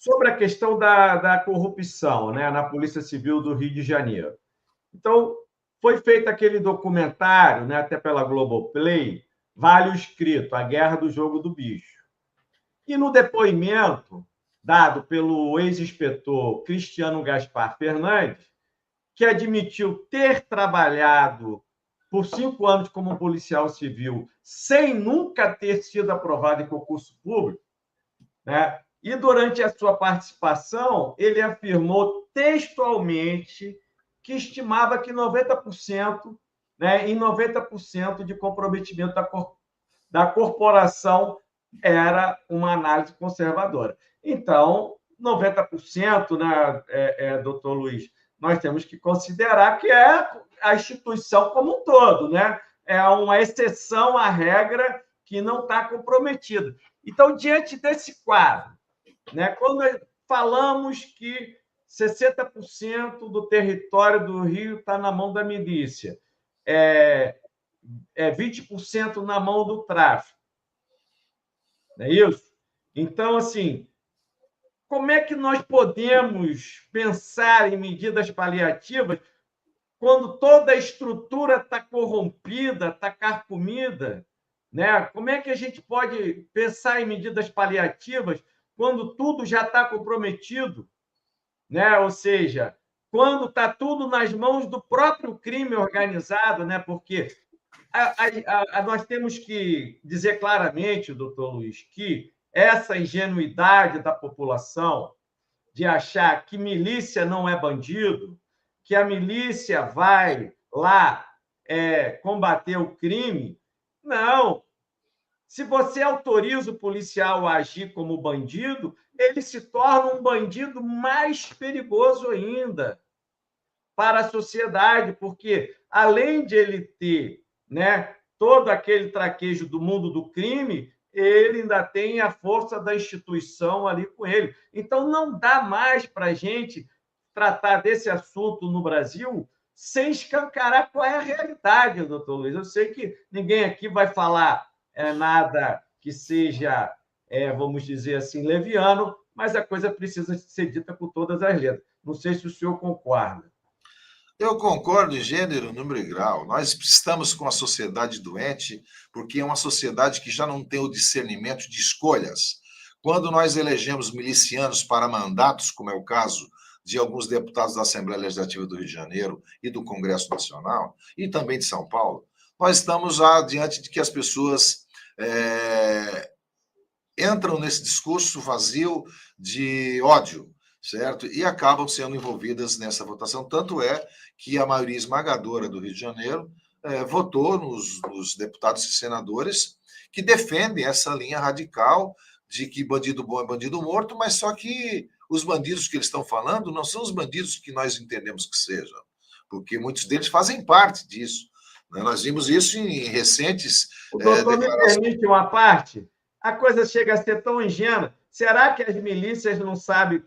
sobre a questão da corrupção, né, na Polícia Civil do Rio de Janeiro. Então, foi feito aquele documentário, né, até pela Globoplay, Vale o Escrito, A Guerra do Jogo do Bicho. E no depoimento dado pelo ex-inspetor Cristiano Gaspar Fernandes, que admitiu ter trabalhado por 5 anos como policial civil, sem nunca ter sido aprovado em concurso público, né? E durante a sua participação, ele afirmou textualmente que estimava que 90%, né, em 90% de comprometimento da corporação era uma análise conservadora. Então, 90%, né, doutor Luiz, nós temos que considerar que é a instituição como um todo, né? É uma exceção à regra que não está comprometida. Então, diante desse quadro, né, quando falamos que 60% do território do Rio está na mão da milícia, 20% na mão do tráfico, não é isso? Então, assim, como é que nós podemos pensar em medidas paliativas quando toda a estrutura está corrompida, está carcomida, né? Como é que a gente pode pensar em medidas paliativas quando tudo já está comprometido, né? Ou seja, quando está tudo nas mãos do próprio crime organizado, né? Porque nós temos que dizer claramente, doutor Luiz, que essa ingenuidade da população de achar que milícia não é bandido, que a milícia vai lá combater o crime. Não. Se você autoriza o policial a agir como bandido, ele se torna um bandido mais perigoso ainda para a sociedade, porque além de ele ter, né, todo aquele traquejo do mundo do crime, ele ainda tem a força da instituição ali com ele. Então, não dá mais para a gente tratar desse assunto no Brasil sem escancarar qual é a realidade, doutor Luiz. Eu sei que ninguém aqui vai falar nada que seja, vamos dizer assim, leviano, mas a coisa precisa ser dita com todas as letras. Não sei se o senhor concorda. Eu concordo em gênero, número e grau. Nós estamos com a sociedade doente porque é uma sociedade que já não tem o discernimento de escolhas. Quando nós elegemos milicianos para mandatos, como é o caso de alguns deputados da Assembleia Legislativa do Rio de Janeiro e do Congresso Nacional, e também de São Paulo, nós estamos já diante de que as pessoas entram nesse discurso vazio de ódio, certo? E acabam sendo envolvidas nessa votação. Tanto é que a maioria esmagadora do Rio de Janeiro votou nos deputados e senadores que defendem essa linha radical de que bandido bom é bandido morto, mas só que os bandidos que eles estão falando não são os bandidos que nós entendemos que sejam, porque muitos deles fazem parte disso. Nós vimos isso em recentes O doutor me permite uma parte? A coisa chega a ser tão ingênua. Será que as milícias não sabem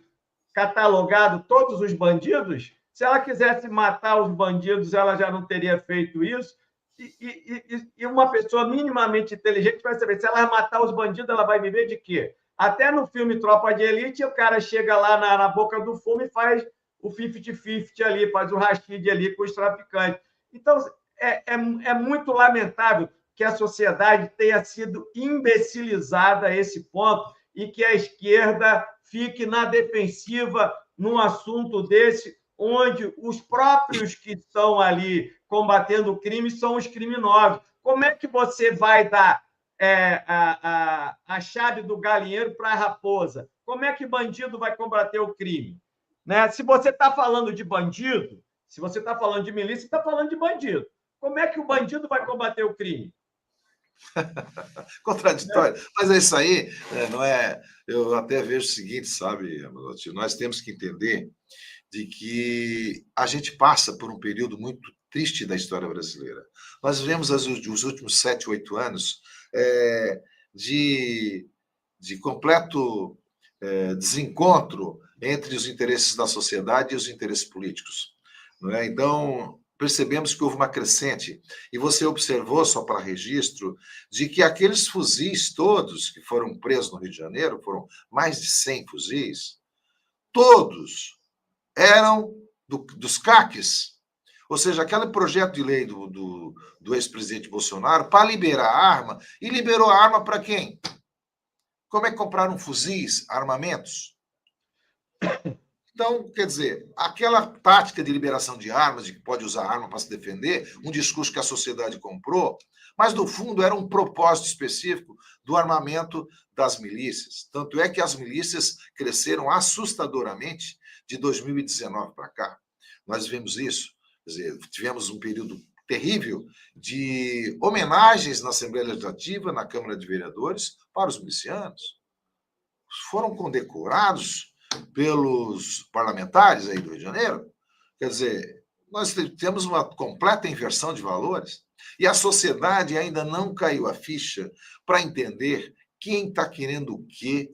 catalogado todos os bandidos? Se ela quisesse matar os bandidos, ela já não teria feito isso. E uma pessoa minimamente inteligente vai saber, se ela matar os bandidos, ela vai viver de quê? Até no filme Tropa de Elite, o cara chega lá na boca do fumo e faz o 50-50 ali, faz o rachide ali com os traficantes. Então, é muito lamentável que a sociedade tenha sido imbecilizada a esse ponto e que a esquerda fique na defensiva num assunto desse, onde os próprios que estão ali combatendo o crime são os criminosos. Como é que você vai dar a chave do galinheiro para a raposa? Como é que bandido vai combater o crime? Né? Se você está falando de bandido, se você está falando de milícia, está falando de bandido. Como é que o bandido vai combater o crime? Contraditório. Mas é isso aí, não é? Eu até vejo o seguinte, sabe, nós temos que entender de que a gente passa por um período muito triste da história brasileira. Nós vivemos os últimos 7, 8 anos de completo desencontro entre os interesses da sociedade e os interesses políticos. Não é? Então, percebemos que houve uma crescente. E você observou, só para registro, de que aqueles fuzis todos que foram presos no Rio de Janeiro, foram mais de 100 fuzis, todos eram dos CACs. Ou seja, aquele projeto de lei do ex-presidente Bolsonaro para liberar a arma, e liberou a arma para quem? Como é que compraram fuzis, armamentos? Então, quer dizer, aquela tática de liberação de armas, de que pode usar arma para se defender, um discurso que a sociedade comprou, mas no fundo era um propósito específico do armamento das milícias. Tanto é que as milícias cresceram assustadoramente de 2019 para cá. Nós vimos isso, quer dizer, tivemos um período terrível de homenagens na Assembleia Legislativa, na Câmara de Vereadores, para os milicianos. Foram condecorados pelos parlamentares aí do Rio de Janeiro. Quer dizer, nós temos uma completa inversão de valores e a sociedade ainda não caiu a ficha para entender quem está querendo o quê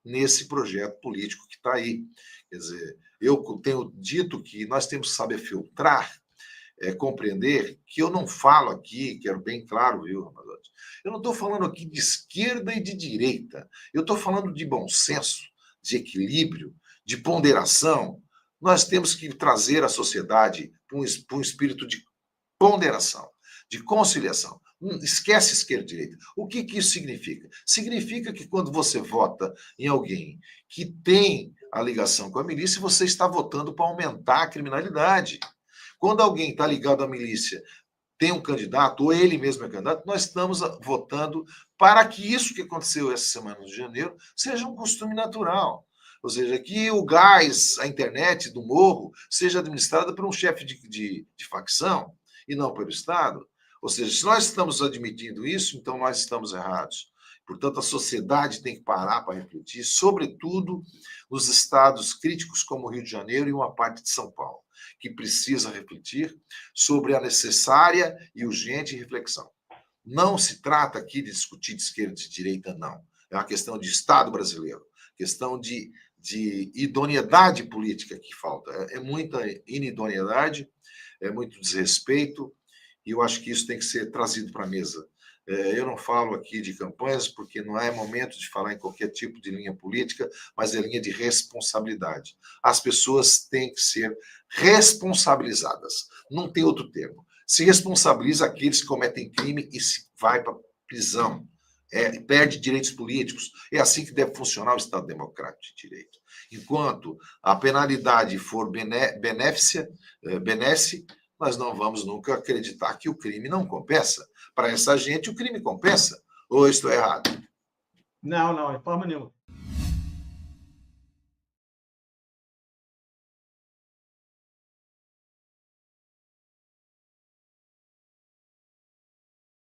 nesse projeto político que está aí. Quer dizer, eu tenho dito que nós temos que saber filtrar, compreender que eu não falo aqui, quero bem claro, viu, Ramazotti? Eu não estou falando aqui de esquerda e de direita. Eu estou falando de bom senso, de equilíbrio, de ponderação. Nós temos que trazer a sociedade para um espírito de ponderação, de conciliação. Esquece esquerda e direita. O que isso significa? Significa que quando você vota em alguém que tem a ligação com a milícia, você está votando para aumentar a criminalidade. Quando alguém está ligado à milícia, tem um candidato, ou ele mesmo é candidato, nós estamos votando para que isso que aconteceu essa semana de janeiro seja um costume natural. Ou seja, que o gás, a internet do morro, seja administrada por um chefe de facção e não pelo Estado. Ou seja, se nós estamos admitindo isso, então nós estamos errados. Portanto, a sociedade tem que parar para refletir, sobretudo nos estados críticos como o Rio de Janeiro e uma parte de São Paulo, que precisa refletir sobre a necessária e urgente reflexão. Não se trata aqui de discutir de esquerda e de direita, não. É uma questão de Estado brasileiro, questão de idoneidade política que falta. É muita inidoneidade, é muito desrespeito, e eu acho que isso tem que ser trazido para a mesa. Eu não falo aqui de campanhas, porque não é momento de falar em qualquer tipo de linha política, mas é linha de responsabilidade. As pessoas têm que ser responsabilizadas. Não tem outro termo. Se responsabiliza aqueles que cometem crime e se vai para a prisão. Perde direitos políticos. É assim que deve funcionar o Estado Democrático de Direito. Enquanto a penalidade for benesse, nós não vamos nunca acreditar que o crime não compensa. Para essa gente, o crime compensa. Ou estou errado? Não, de forma nenhuma.